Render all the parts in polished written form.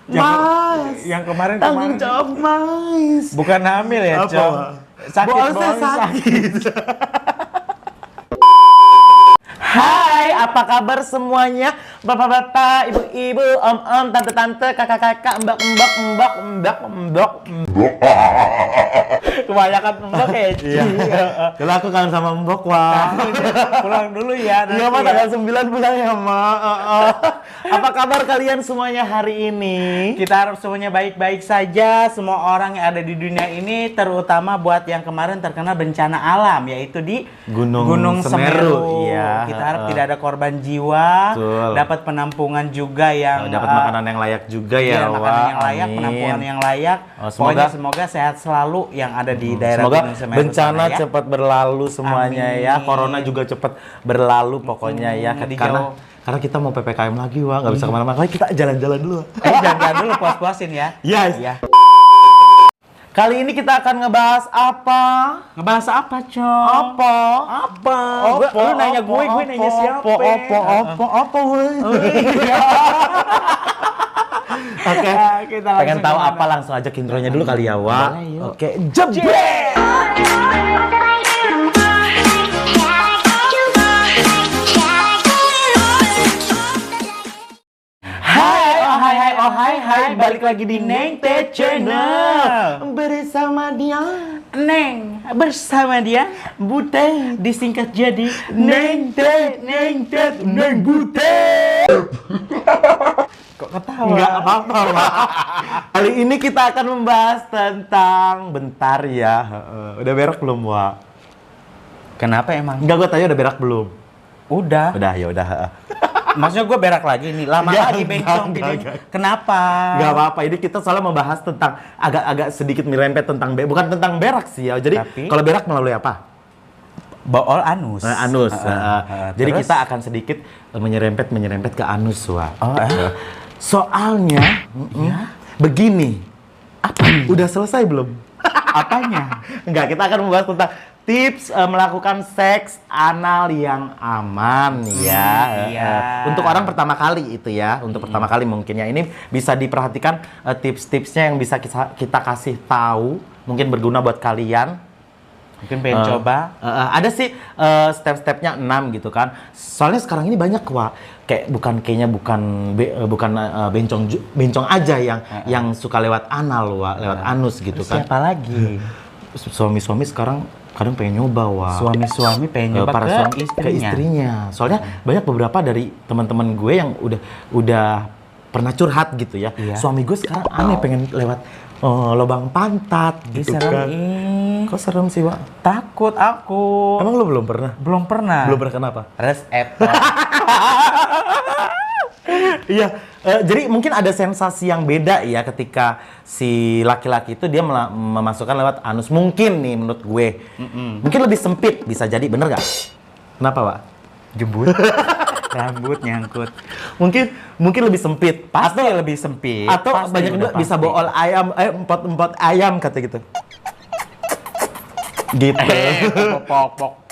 Mas. Yang kemarin Tanggung jawab, Mas. Bukan hamil ya, Apa, Cong? Pak? Sakit, Bolsnya Bos. sakit. Hai, apa kabar semuanya? Bapak-bapak, ibu-ibu, om-om, tante-tante, kakak-kakak, mbak-mbak, mbak-mbak, mbak. Kebanyakan mbak ya, Ci. Kalau aku kangen sama Mbok, wah. Pulang dulu ya. Iya, nanti Ma, tanggal 9 pulang ya, Ma. Apa kabar kalian semuanya hari ini? Kita harap semuanya baik-baik saja. Semua orang yang ada di dunia ini, terutama buat yang kemarin terkena bencana alam, yaitu di Gunung Semeru. Iya. Kita harap tidak ada korban jiwa, Betul. dapat penampungan juga yang Dapat makanan yang layak juga ya, iya, makanan Wak. yang layak, Amin. penampungan yang layak. Pokoknya Semoga sehat selalu yang ada di daerah Semoga Gunung Semeru bencana sana, ya. cepat berlalu semuanya ya. Amin. Corona juga cepat berlalu pokoknya ya. dijauh. Karena kita mau PPKM lagi, Wak. Nggak bisa kemana-mana. Makanya kita jalan-jalan dulu. Jangan dulu puas-puasin ya. Yes. Iya. Kali ini kita akan ngebahas apa? Ngebahas apa, Cong? Apa? Lu nanya gue nanya siapa? Apa, woi? Oke, Kita pengen langsung tahu kemana? apa langsung aja intronya dulu kali ya, Wak. Boleh, yuk. Oke, jebret! Hai, balik lagi di Neng Teh Channel bersama dia Neng bersama dia Bute, disingkat jadi Neng Teh, Neng Bute. Kok ketawa? Enggak apa-apa, Wak. Kali ini kita akan membahas tentang bentar ya. Udah berak belum, Wak? Kenapa emang? Enggak, gue tanya udah berak belum? Udah. Udah, ya udah. Maksudnya gue berak lagi nih. Lama Enggak, lagi bencong enggak, gini. enggak. Kenapa? Enggak apa-apa. Ini kita soalnya membahas tentang agak sedikit merempet tentang bukan tentang berak sih ya. Jadi Tapi- kalau berak melalui apa? Bool anus. Anus. Jadi Terus? kita akan sedikit menyerempet ke anus, Wak. Oh, Soalnya begini. Apa? Udah selesai belum? apanya? Enggak, kita akan membahas tentang tips melakukan seks anal yang aman ya. Iya. Untuk orang pertama kali itu ya, untuk pertama kali mungkin ya. Ini bisa diperhatikan tips-tipsnya yang bisa kita kasih tahu, mungkin berguna buat kalian. Mungkin pengen coba. Ada sih step-stepnya 6 gitu kan. Soalnya sekarang ini banyak, Wak. Bukan bencong aja yang suka lewat anal, Wak, lewat anus gitu kan. Siapa lagi? Suami-suami sekarang kadang pengen nyoba, Wak. Suami-suami pengen nyoba Para ke suami istrinya. ke istrinya. Soalnya banyak beberapa dari teman-teman gue yang udah pernah curhat gitu ya. Iya. Suami gue sekarang aneh pengen lewat lubang pantat gitu Serem, kan. ih. Kok serem sih, Wak? Takut aku. Emang lu belum pernah? Belum pernah. Belum pernah kenapa? Res Iya, jadi mungkin ada sensasi yang beda ya ketika si laki-laki itu dia memasukkan lewat anus. Mungkin nih menurut gue, mungkin lebih sempit bisa jadi, bener nggak? Kenapa, Pak? Jembut. Rambut nyangkut. Mungkin lebih sempit. Pasti lebih sempit. Atau Pasti, banyak juga udah bisa pasti. bool ayam, empot ayam kata gitu. Gitu. Pok.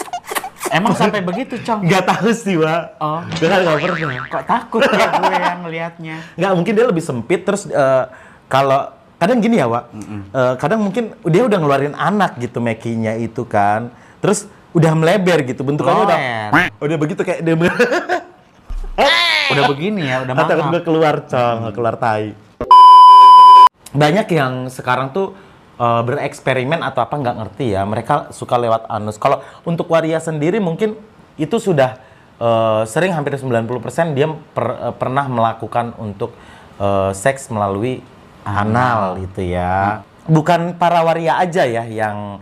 Emang sampai begitu, Cong? Nggak tahu sih, Wak. Oh. Gue kan nggak pernah. Kok takut ya gue yang ngelihatnya? Nggak, mungkin dia lebih sempit terus kalau kadang gini ya, Wak. Kadang mungkin dia udah ngeluarin anak gitu mekinya itu kan. Terus udah meleber gitu bentukannya udah begitu kayak dia Udah begini ya, udah atau mangap. udah keluar keluar tai. Banyak yang sekarang tuh bereksperimen atau apa nggak ngerti ya. Mereka suka lewat anus. Kalau untuk waria sendiri mungkin itu sudah sering hampir 90% dia pernah melakukan untuk seks melalui anal itu ya. Bukan para waria aja ya yang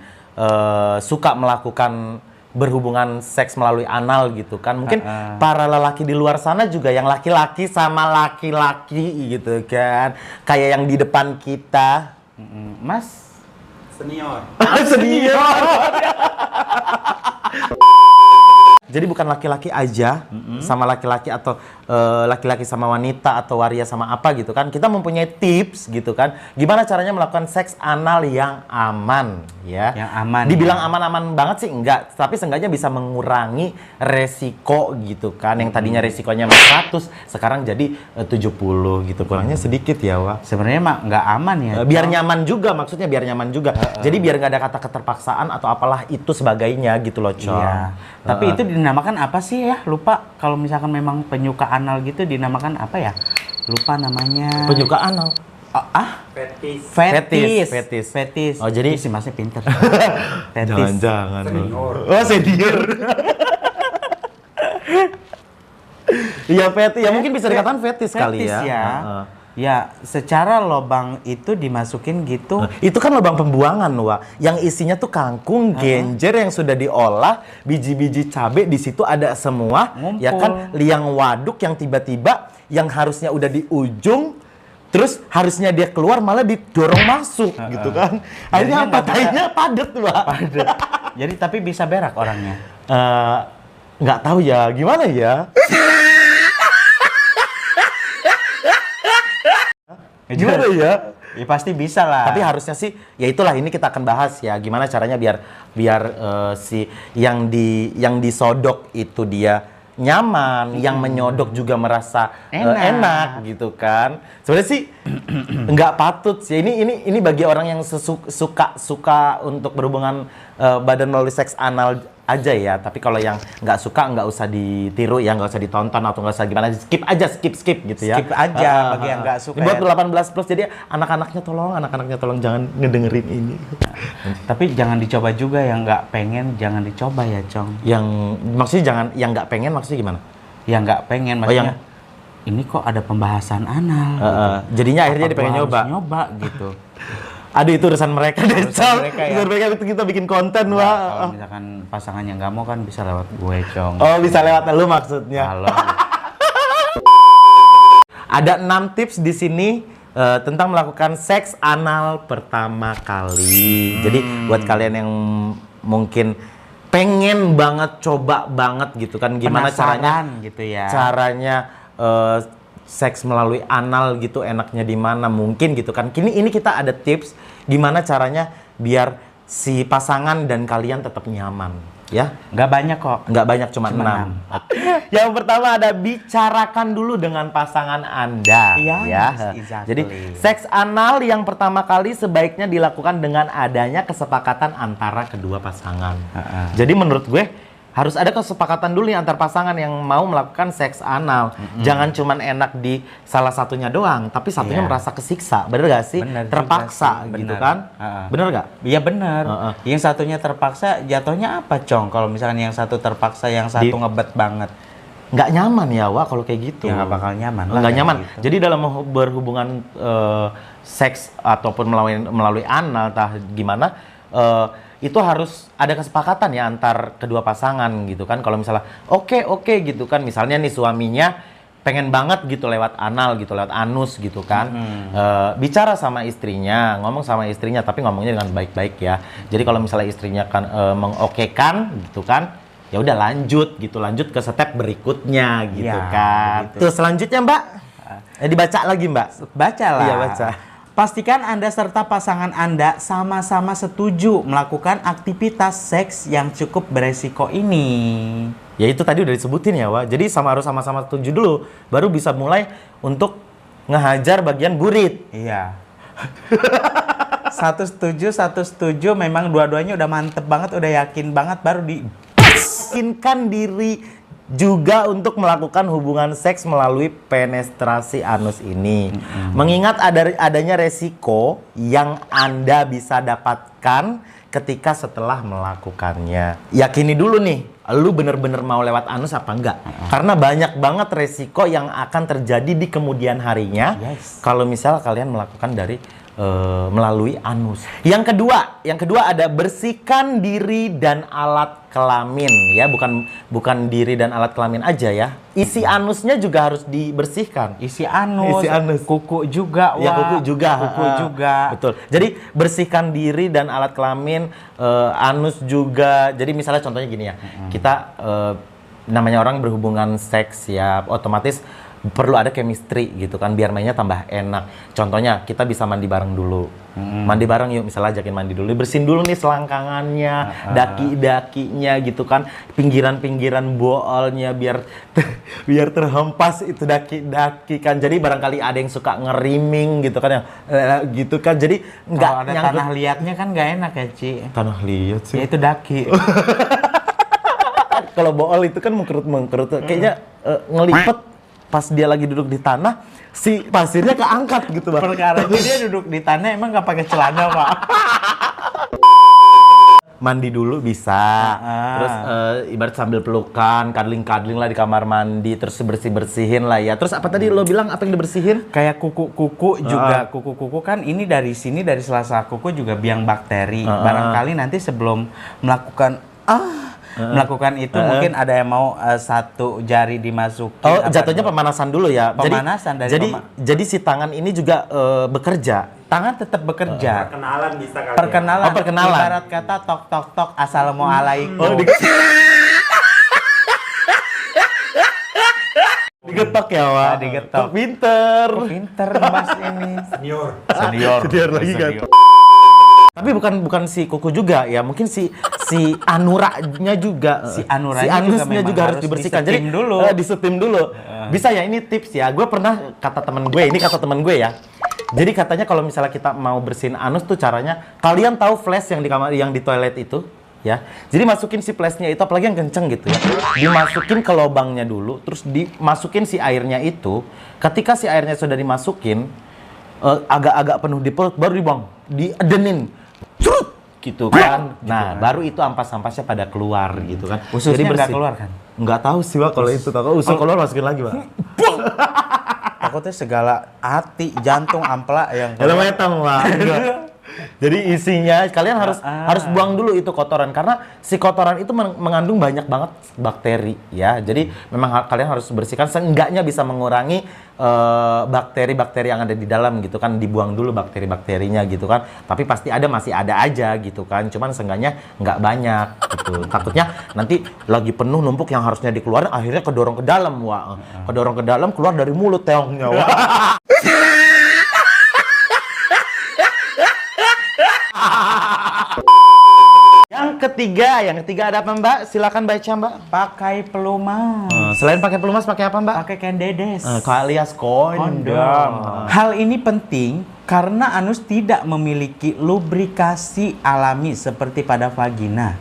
suka melakukan berhubungan seks melalui anal gitu kan. Mungkin para lelaki di luar sana juga yang laki-laki sama laki-laki gitu kan. Kayak yang di depan kita. Mas senior. Senior. Jadi bukan laki-laki aja sama laki-laki atau laki-laki sama wanita atau waria sama apa gitu kan. Kita mempunyai tips gitu kan. Gimana caranya melakukan seks anal yang aman ya. Yang aman. Dibilang aman-aman banget sih enggak, tapi seenggaknya bisa mengurangi resiko gitu kan. Yang tadinya resikonya 100, sekarang jadi 70 gitu. Kurangnya sedikit ya, Wak. Sebenarnya mah nggak aman ya. Biar nyaman juga, maksudnya biar nyaman juga. Jadi biar nggak ada kata keterpaksaan atau apalah itu sebagainya gitu loh, Cong. Iya. Tapi itu dinamakan apa sih ya? Lupa. Kalau misalkan memang penyuka anal gitu dinamakan apa ya? Lupa namanya. Penyuka anal. Fetis. Oh, jadi si masnya pinter. Jangan-jangan. Oh, senior. Iya, fetis. Ya mungkin bisa dikatakan fetis kali ya. Ya. Ya, secara lobang itu dimasukin gitu. Itu kan lubang pembuangan, Wak. Yang isinya tuh kangkung, genjer yang sudah diolah, biji-biji cabai di situ ada semua, Ngumpul. ya kan? Liang waduk yang tiba-tiba yang harusnya udah di ujung, terus harusnya dia keluar malah didorong masuk gitu kan. Akhirnya apa? Tainya padet, Wak. Padet. Jadi tapi bisa berak orangnya. Nggak tahu ya, gimana ya? Gimana ya? Ya pasti bisa lah. Tapi harusnya sih, ya itulah ini kita akan bahas ya, gimana caranya biar si yang disodok itu dia nyaman, yang menyodok juga merasa enak gitu kan. Sebenarnya sih nggak patut sih. Ini bagi orang yang suka untuk berhubungan badan melalui seks anal aja ya. Tapi kalau yang nggak suka nggak usah ditiru ya, nggak usah ditonton atau nggak usah gimana, skip aja, skip gitu ya. Skip aja bagi yang nggak suka. Buat 18 plus, jadi anak-anaknya tolong jangan ngedengerin ini. Tapi jangan dicoba juga, yang nggak pengen jangan dicoba ya, Cong. Yang maksudnya jangan, yang nggak pengen maksudnya gimana? Yang nggak pengen maksudnya. Ini kok ada pembahasan anal. Gitu. Jadinya akhirnya dia pengen nyoba gitu. Aduh, itu urusan mereka deh, Cong. Mereka ya. Urusan mereka itu kita bikin konten, Nah, Wak. kalau misalkan pasangannya nggak mau kan bisa lewat gue, Cong. Oh, bisa lewat lu maksudnya. Halo. Ada 6 tips di sini tentang melakukan seks anal pertama kali. Jadi buat kalian yang mungkin pengen banget, coba banget gitu kan, gimana caranya gitu ya. Caranya seks melalui anal gitu enaknya di mana mungkin gitu kan. Ini kita ada tips gimana caranya biar si pasangan dan kalian tetap nyaman ya. Nggak banyak kok. Nggak banyak, cuma 6. Yang pertama ada bicarakan dulu dengan pasangan Anda. Yes, exactly. Jadi seks anal yang pertama kali sebaiknya dilakukan dengan adanya kesepakatan antara kedua pasangan. Jadi menurut gue harus ada kesepakatan dulu nih antar pasangan yang mau melakukan seks anal. Jangan cuman enak di salah satunya doang, tapi satunya merasa kesiksa. Bener gak sih? Bener terpaksa juga sih, gitu bener. kan? Bener gak? Iya bener. Yang satunya terpaksa, jatuhnya apa, Cong? Kalau misalkan yang satu terpaksa, yang satu ngebet banget. Nggak nyaman ya, Wak, kalau kayak gitu. Ya nggak bakal nyaman lah. Nggak nyaman. Gitu. Jadi dalam berhubungan seks ataupun melalui anal, entah gimana, itu harus ada kesepakatan ya antar kedua pasangan gitu kan. Kalau misalnya oke gitu kan, misalnya nih suaminya pengen banget gitu lewat anal gitu, lewat anus gitu kan, bicara sama istrinya, ngomong sama istrinya, tapi ngomongnya dengan baik-baik ya. Jadi kalau misalnya istrinya kan mengokekan gitu kan, ya udah lanjut ke step berikutnya gitu ya, kan. begitu. Tuh selanjutnya Mbak, dibaca lagi Mbak. Baca lah. Iya, baca. Pastikan Anda serta pasangan Anda sama-sama setuju melakukan aktivitas seks yang cukup beresiko ini. Ya itu tadi udah disebutin ya, Wak. Jadi harus sama-sama setuju dulu, baru bisa mulai untuk ngehajar bagian burit. Iya. Satu setuju, memang dua-duanya udah mantep banget, udah yakin banget, baru yakinkan diri juga untuk melakukan hubungan seks melalui penetrasi anus ini. Mengingat adanya resiko yang Anda bisa dapatkan ketika setelah melakukannya. Yakini dulu nih, lu bener-bener mau lewat anus apa enggak? Karena banyak banget resiko yang akan terjadi di kemudian harinya kalau misal kalian melakukan dari melalui anus. Yang kedua ada bersihkan diri dan alat kelamin ya, bukan diri dan alat kelamin aja ya. Isi anusnya juga harus dibersihkan. Isi anus. Kuku juga, ya, kuku juga. Betul. Jadi bersihkan diri dan alat kelamin, anus juga. Jadi misalnya contohnya gini ya, kita namanya orang berhubungan seks ya, otomatis perlu ada chemistry gitu kan, biar mainnya tambah enak. Contohnya kita bisa mandi bareng dulu. Mandi bareng yuk, misalnya ajakin mandi dulu, bersihin dulu nih selangkangannya, daki-dakinya gitu kan, pinggiran-pinggiran boolnya biar biar terhempas itu daki-daki kan. Jadi barangkali ada yang suka ngeriming gitu kan, yang gitu kan. Jadi nggak Kalau ada tanah liatnya kan nggak enak ya, Ci. tanah liat sih. Ya itu daki. Kalau bool itu kan mengkerut-mengkerut, kayaknya ngelipet pas dia lagi duduk di tanah, si pasirnya keangkat gitu, Bang. Perkaranya dia duduk di tanah emang nggak pakai celana, Pak. Mandi dulu bisa, terus ibarat sambil pelukan, cuddling-cuddling lah di kamar mandi, terus bersih-bersihin lah ya. Terus apa tadi lo bilang, apa yang dibersihin? Kayak kuku-kuku juga, kuku-kuku kan ini dari sini, dari sela-sela kuku juga biang bakteri. Barangkali nanti sebelum melakukan itu mungkin ada yang mau satu jari dimasukin. Oh, jatuhnya pemanasan dulu ya. Pemanasan jadi si tangan ini juga bekerja. Tangan tetap bekerja. Perkenalan bisa kali Perkenalan. Oh, perkenalan. Ibarat kata tok tok tok assalamualaikum. Oh, digetok ya, Wak. Digetok. Kok pinter. Pinter Mas ini. Senior. Senior lagi kan. Tapi bukan si kuku juga ya, mungkin si anuranya juga. Si anuranya anusnya juga harus harus dibersihkan. disetim Jadi dulu. disetim dulu. Bisa ya, ini tips ya. Gue pernah kata temen gue ya. Jadi katanya kalau misalnya kita mau bersihin anus tuh caranya, kalian tahu flash yang di kamar, yang di toilet itu ya. Jadi masukin si flashnya itu, apalagi yang kenceng gitu ya. Dimasukin ke lubangnya dulu, terus dimasukin si airnya itu. Ketika si airnya sudah dimasukin, agak-agak penuh di perut, baru diedenin. Curut! Gitu kan. Nah, baru itu ampas-ampasnya pada keluar gitu kan. Ususnya Jadi nggak keluar kan? Nggak tahu sih, Wak, kalau itu. Kalau usus keluar masukin lagi, Pak. Takutnya segala hati, jantung, ampela yang Dalam hitam, Wak. Jadi isinya kalian harus buang dulu itu kotoran, karena si kotoran itu mengandung banyak banget bakteri ya. Jadi memang kalian harus bersihkan, seenggaknya bisa mengurangi bakteri-bakteri yang ada di dalam gitu kan. Dibuang dulu bakteri-bakterinya gitu kan. Tapi pasti masih ada aja gitu kan. Cuman seenggaknya nggak banyak gitu. Takutnya nanti lagi penuh numpuk yang harusnya dikeluarin, akhirnya kedorong ke dalam, Wak. Kedorong ke dalam, keluar dari mulut teongnya, Wak. Yang ketiga ada apa, Mbak? Silakan baca, Mbak. pakai pelumas. Selain pakai pelumas, pakai apa, Mbak? Pakai kain dedes. Alias kondom. Hal ini penting karena anus tidak memiliki lubrikasi alami seperti pada vagina.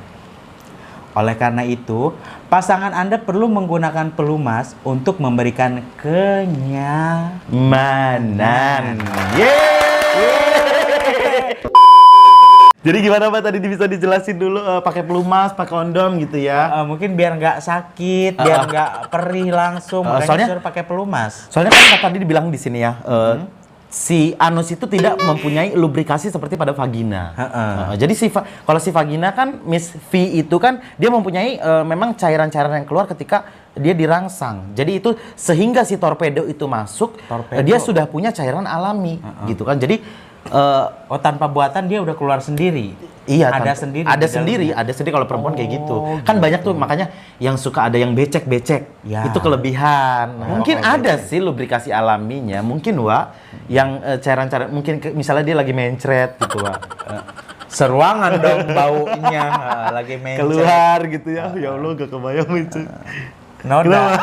Oleh karena itu, pasangan Anda perlu menggunakan pelumas untuk memberikan kenyamanan. Yeay! Jadi gimana, Mbak? Tadi bisa dijelasin dulu, pakai pelumas, pakai kondom gitu ya. Mungkin biar nggak sakit, biar nggak perih langsung, makanya soalnya- suruh pakai pelumas. Soalnya kan tadi dibilang di sini ya, si anus itu tidak mempunyai lubrikasi seperti pada vagina. Jadi kalau si vagina kan, Miss V itu kan dia mempunyai memang cairan-cairan yang keluar ketika dia dirangsang. Jadi itu sehingga si torpedo itu masuk, dia sudah punya cairan alami gitu kan. Jadi Tanpa buatan dia udah keluar sendiri. iya, Ada tanpa- sendiri. ada di sendiri, dalamnya. ada sendiri kalau perempuan kayak gitu. Kan gitu. banyak tuh, makanya yang suka ada yang becek-becek. Ya. Itu kelebihan. Mungkin kalau ada sih lubrikasi alaminya, mungkin, Wak, yang cairan-cairan mungkin misalnya dia lagi mencret gitu, Wak. Seruangan dong baunya lagi mencet. Keluar gitu ya. Ya Allah, gak kebayang itu. Noda.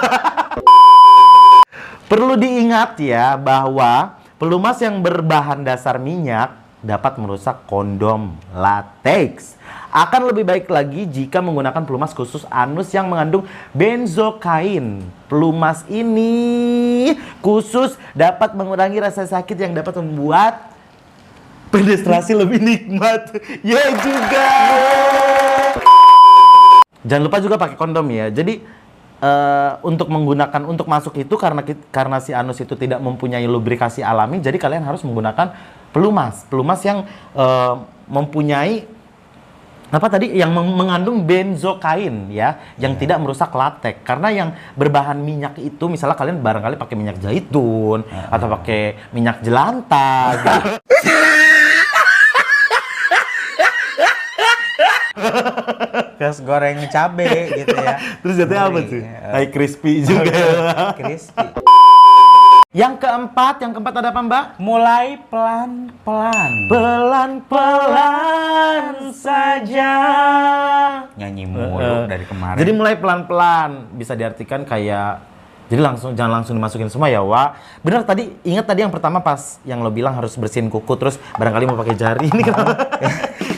Perlu diingat ya bahwa pelumas yang berbahan dasar minyak dapat merusak kondom latex. Akan lebih baik lagi jika menggunakan pelumas khusus anus yang mengandung benzokain. Pelumas ini khusus dapat mengurangi rasa sakit yang dapat membuat penetrasi lebih nikmat. Ya juga. Jangan lupa juga pakai kondom ya. Jadi untuk masuk itu karena si anus itu tidak mempunyai lubrikasi alami, jadi kalian harus menggunakan pelumas yang mempunyai apa tadi, yang mengandung benzokain ya, yang tidak merusak latex. Karena yang berbahan minyak itu, misalnya kalian barangkali pakai minyak zaitun atau pakai minyak jelantah gitu. Terus goreng cabe gitu ya. Terus jatuhnya apa Gurih. sih? Kayak crispy juga. Crispy. Yang keempat ada apa Mbak? Mulai pelan-pelan. Pelan-pelan saja. Nyanyi mulu dari kemarin. Jadi mulai pelan-pelan, bisa diartikan kayak jadi jangan langsung dimasukin semua ya, Wak. Bener tadi, ingat tadi yang pertama pas yang lo bilang harus bersihin kuku terus barangkali mau pakai jari ini kenapa?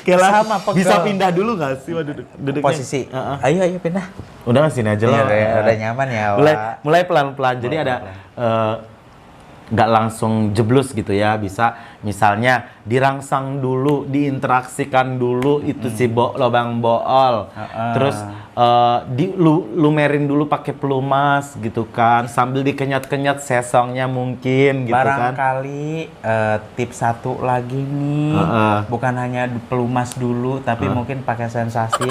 Kayak Sama, pegel. bisa pindah dulu nggak sih, Wak, duduknya? Posisi. Ayo pindah. Udah nggak sini aja lah. Udah nyaman ya, Wak. Mulai pelan-pelan. Jadi ada nggak langsung jeblus gitu ya, bisa misalnya dirangsang dulu, diinteraksikan dulu itu si lobang bool, terus lumerin dulu pakai pelumas gitu kan, sambil dikenyat-kenyat sesongnya mungkin gitu kan. Barangkali tips satu lagi nih, bukan hanya pelumas dulu, tapi mungkin pakai sensasi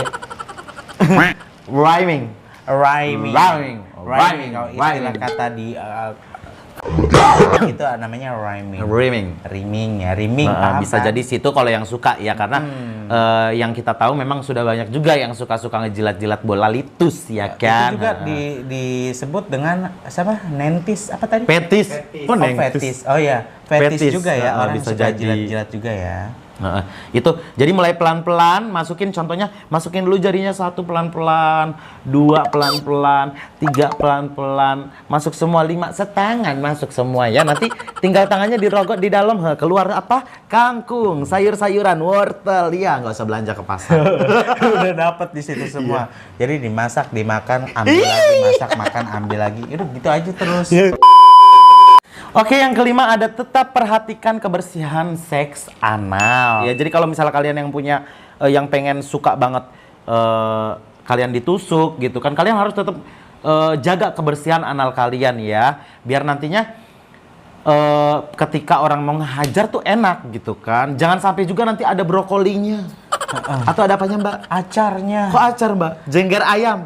Rhyming. Kalau istilah kata di itu namanya rhyming ya, paham bisa kan? jadi situ kalau yang suka ya, karena yang kita tahu memang sudah banyak juga yang suka-suka ngejilat-jilat bola litus ya kan. Itu juga disebut dengan siapa? Nentis apa tadi? Petis. Oh, fetis. Oh ya, fetis juga ya, orang bisa suka jadi. jilat-jilat juga ya. Itu jadi mulai pelan-pelan masukin dulu jarinya 1 pelan-pelan, 2 pelan-pelan, 3 pelan-pelan, masuk semua, 5 setangan masuk semua ya. Nanti tinggal tangannya dirogot di dalam, keluar apa? Kangkung, sayur-sayuran, wortel, ya nggak usah belanja ke pasar. Udah dapet di situ semua. Jadi dimasak, dimakan, ambil lagi, masak, makan, ambil lagi. Udah gitu aja terus. Oke, yang kelima ada tetap perhatikan kebersihan seks anal. Ya, jadi kalau misalnya kalian yang punya yang pengen suka banget kalian ditusuk gitu kan, kalian harus tetap jaga kebersihan anal kalian ya, biar nantinya ketika orang mau ngehajar tuh enak gitu kan. Jangan sampai juga nanti ada brokolinya. Atau ada apanya, Mbak? Acarnya. Kok acar, Mbak? Jengger ayam.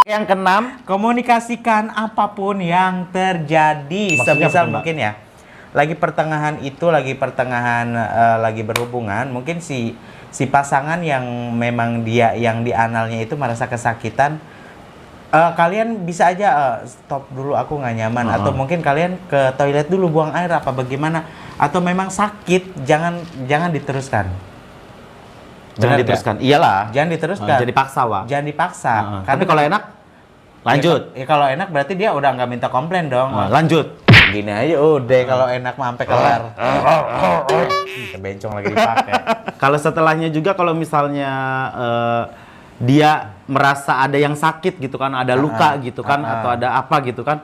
Yang keenam, komunikasikan apapun yang terjadi. Semisal mungkin ya, lagi pertengahan lagi berhubungan, mungkin si pasangan yang memang dia yang di analnya itu merasa kesakitan, kalian bisa aja stop dulu, aku nggak nyaman, atau mungkin kalian ke toilet dulu, buang air apa bagaimana, atau memang sakit, jangan diteruskan. jangan diteruskan. Iyalah. Jangan diteruskan. Jangan dipaksa, Wak. Jangan dipaksa. Tapi kalau enak, lanjut. Ya, kalau enak berarti dia udah nggak minta komplain dong. Lanjut. Gini aja udah, kalau enak mah sampai kelar. Kebencong lagi dipakai. Kalau setelahnya juga kalau misalnya dia merasa ada yang sakit gitu kan, ada luka gitu kan, atau ada apa gitu kan,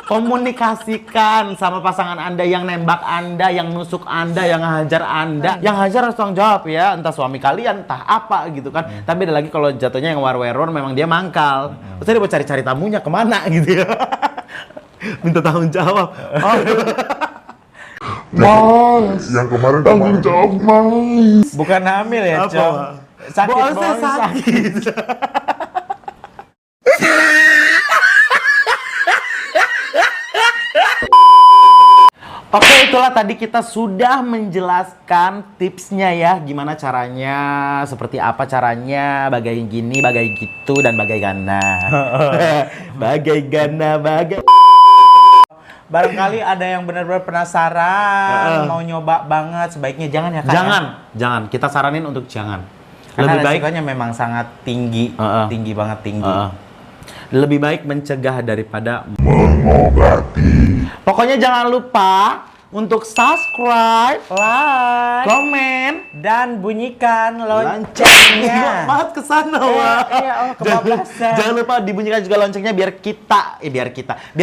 komunikasikan sama pasangan Anda yang nembak Anda, yang nusuk Anda, yang hajar Anda. Yang hajar harus tanggung jawab ya, entah suami kalian, entah apa gitu kan. Tapi ada lagi kalau jatuhnya yang war-weror memang dia mangkal. Terus dia mau cari-cari tamunya kemana gitu ya. Minta tanggung jawab. Mas, yang kemarin tanggung jawab, Mas. Bukan hamil ya, Apa, Cong? Pak? Sakit, Bosnya sakit. Oke, itulah tadi kita sudah menjelaskan tipsnya ya, gimana caranya, seperti apa caranya, bagai gini, bagai gitu, dan bagai gana. Barangkali ada yang benar-benar penasaran, mau nyoba banget, sebaiknya jangan ya, Kak. Jangan. Kita saranin untuk jangan. Karena Lebih baik resikonya memang sangat tinggi, tinggi banget. lebih baik mencegah daripada Mengobati. Pokoknya jangan lupa untuk subscribe, like, komen, dan bunyikan loncengnya. Maaf kesana, Wak. Kebablasan. Jangan lupa dibunyikan juga loncengnya biar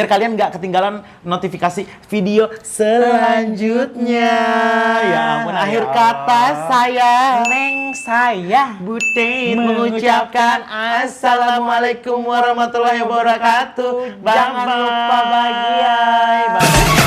kalian nggak ketinggalan notifikasi video selanjutnya. Ya ampun, akhir kata saya Neng saya Butet mengucapkan Assalamualaikum warahmatullahi wabarakatuh. jangan lupa bahagia. Bye.